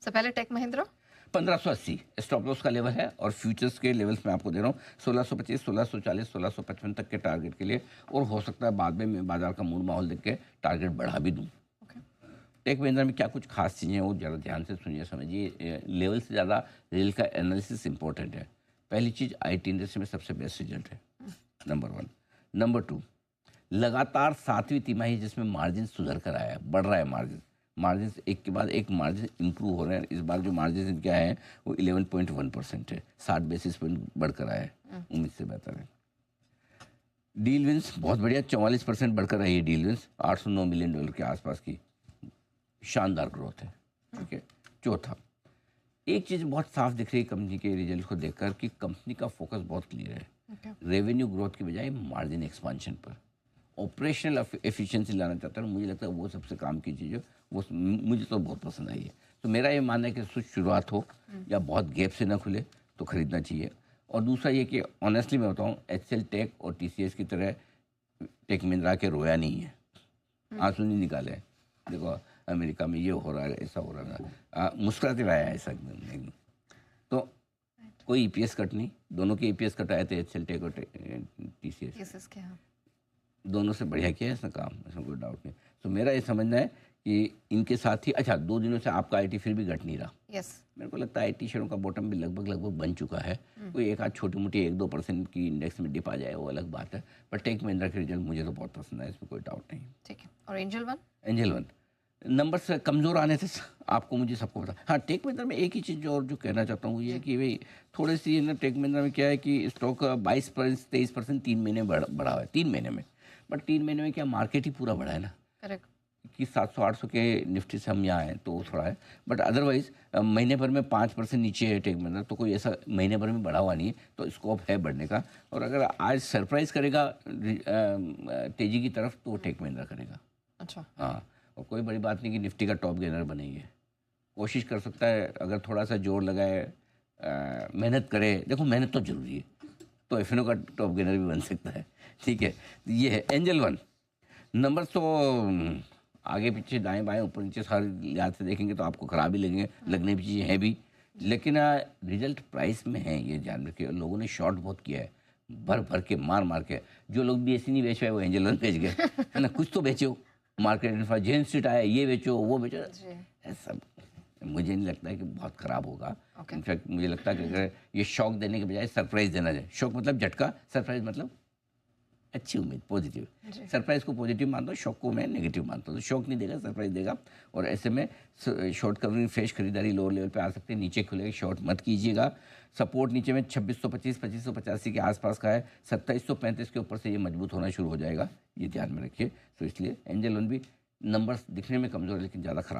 सबसे पहले take Mahindra 1580 stop loss का लेवल है और फ्यूचर्स के लेवल्स मैं आपको दे रहा हूँ 1625, 1640, 1655 तक के टारगेट के लिए। और हो सकता है बाद में मैं बाजार का मूड माहौल देख के टारगेट बढ़ा भी दूँ। टेक महिंद्रा में क्या कुछ खास चीज़ें हैं वो ज़्यादा ध्यान से सुनिए समझिए। लेवल से ज़्यादा रेल का एनालिसिस इंपॉर्टेंट है। पहली चीज़ IT इंडस्ट्री में सबसे बेस्ट रिजल्ट है, नंबर 1। नंबर 2, लगातार 7वीं तिमाही जिसमें मार्जिन सुधर कर आया है, बढ़ रहा है मार्जिन एक के बाद एक मार्जिन इंप्रूव हो रहे हैं। इस बार जो मार्जिन इनके आए हैं वो 11.1% है, 60 बेसिस पॉइंट बढ़कर आया है, उम्मीद से बेहतर है। डील विंस बहुत बढ़िया, 44% बढ़कर आई है डील विंस, $809 मिलियन के आसपास की शानदार ग्रोथ है। ठीक है। चौथा, एक चीज़ बहुत साफ दिख रही है कंपनी के रिजल्ट को देखकर कि कंपनी का फोकस बहुत क्लियर है, रेवेन्यू ग्रोथ की बजाय मार्जिन एक्सपांशन पर, ऑपरेशनल एफिशिएंसी लाना चाहता है। मुझे लगता है वो सबसे काम की चीज़ है, वो मुझे तो बहुत पसंद आई है। तो मेरा ये मानना है कि कुछ शुरुआत हो या बहुत गैप से ना खुले तो ख़रीदना चाहिए। और दूसरा ये कि ऑनेस्टली मैं बताऊँ, HCL टेक और TCS की तरह टेक महिंद्रा के रोया नहीं है, आंसू नहीं निकाले। देखो अमेरिका में ये हो रहा है, ऐसा हो रहा है, मुस्कुराते रहा है ऐसा एकदम। तो कोई EPS कट नहीं, दोनों के EPS कट आए थे, HCL टेक और TCS के, दोनों से बढ़िया किया है इसने काम, इसमें कोई डाउट नहीं। तो मेरा ये समझना है कि इनके साथ ही अच्छा 2 दिनों से आपका IT फिर भी घट नहीं रहा। मेरे को लगता है IT शेयरों का बॉटम भी लगभग बन चुका है। कोई एक आध छोटी मोटी 1-2% की इंडेक्स में डिप आ जाए वो अलग बात है, पर टेक महिंद्रा के रिजल्ट मुझे तो बहुत पसंद है, इसमें कोई डाउट नहीं। ठीक है। और एंजल वन नंबर से कमज़ोर आने थे आपको, मुझे सबको पता। हाँ, टेक महिंद्रा में एक ही चीज़ जो कहना चाहता हूँ ये कि भाई थोड़ी सी ना, टेक महिंद्रा में क्या है कि स्टॉक 22-23% 3 महीने बढ़ा हुआ है, 3 महीने में। बट 3 महीने में क्या मार्केट ही पूरा बढ़ा है ना, करेक्ट, कि 700-800 के निफ्टी से हम यहाँ आए तो थोड़ा है। बट अदरवाइज महीने भर में 5% नीचे है टेक महिंद्रा, तो कोई ऐसा महीने भर में बढ़ा हुआ नहीं है, तो स्कोप है बढ़ने का। और अगर आज सरप्राइज करेगा तेजी की तरफ तो टेक महिंद्रा करेगा। अच्छा, हाँ, और कोई बड़ी बात नहीं कि निफ्टी का टॉप गेनर बनेगी, कोशिश कर सकता है अगर थोड़ा सा जोर लगाए, मेहनत करे। देखो मेहनत तो जरूरी है, तो एफएनओ का टॉप गेनर भी बन सकता है। ठीक है, ये है एंजल वन। नंबर तो आगे पीछे दाएं बाएं ऊपर नीचे सारे लिहाज से देखेंगे तो आपको खराब ही लगेंगे, लगने भी चीज़ें हैं भी, लेकिन रिजल्ट प्राइस में है, ये जान रखिए। लोगों ने शॉर्ट बहुत किया है, भर भर के मार के। जो लोग BSE नहीं बेच पाए वो एंजल वन बेच गए, है ना। कुछ तो बेचो, मार्केट इन्फ्रा जेन स्ट्रीट आया, ये बेचो वो बेचो, ऐसा मुझे नहीं लगता है कि बहुत ख़राब होगा। इनफैक्ट मुझे लगता है कि अगर ये शॉक देने के बजाय सरप्राइज़ देना चाहिए। शॉक मतलब झटका, सरप्राइज़ मतलब अच्छी उम्मीद, पॉजिटिव। सरप्राइज़ को पॉजिटिव मानता हूँ, शॉक को मैं नेगेटिव मानता हूँ। तो शॉक नहीं देगा, सरप्राइज़ देगा। और ऐसे में शॉर्ट कवरिंग फ्रेश खरीदारी लोअर लेवल पे आ सकते हैं, नीचे खुलेगा, शॉर्ट मत कीजिएगा। सपोर्ट नीचे में 2625, 2585 के आसपास का है, 2735 के ऊपर से ये मजबूत होना शुरू हो जाएगा, ये ध्यान में रखिए। तो इसलिए एंजल वन भी नंबर्स दिखने में कमज़ोर है लेकिन ज़्यादा ख़राब